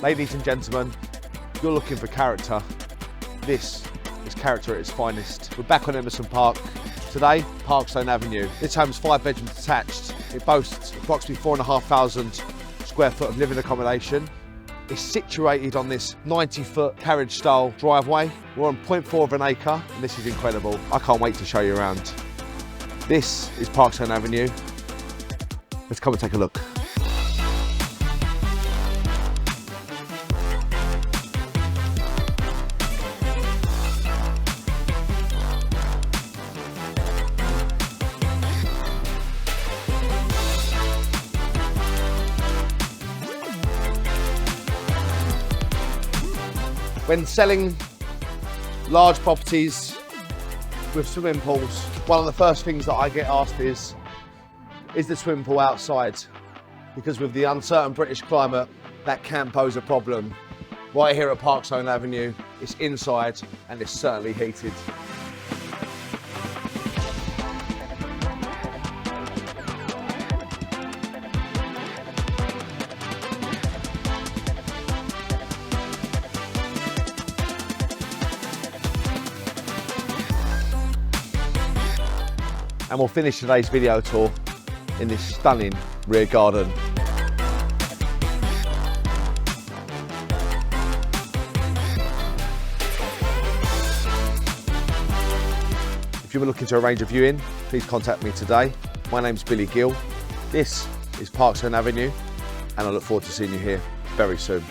Ladies and gentlemen, you're looking for character. This is character at its finest. We're back on Emerson Park. Today, Parkstone Avenue. This home's 5 bedrooms detached. It boasts approximately 4,500 square foot of living accommodation. It's situated on this 90-foot carriage style driveway. We're on 0.4 of an acre, and this is incredible. I can't wait to show you around. This is Parkstone Avenue. Let's come and take a look. When selling large properties with swimming pools, one of the first things that I get asked is the swimming pool outside? Because with the uncertain British climate, that can pose a problem. Right here at Parkstone Avenue, it's inside and it's certainly heated. And we'll finish today's video tour in this stunning rear garden. If you were looking to arrange a viewing, please contact me today. My name's Billy Gill. This is Parkstone Avenue, and I look forward to seeing you here very soon.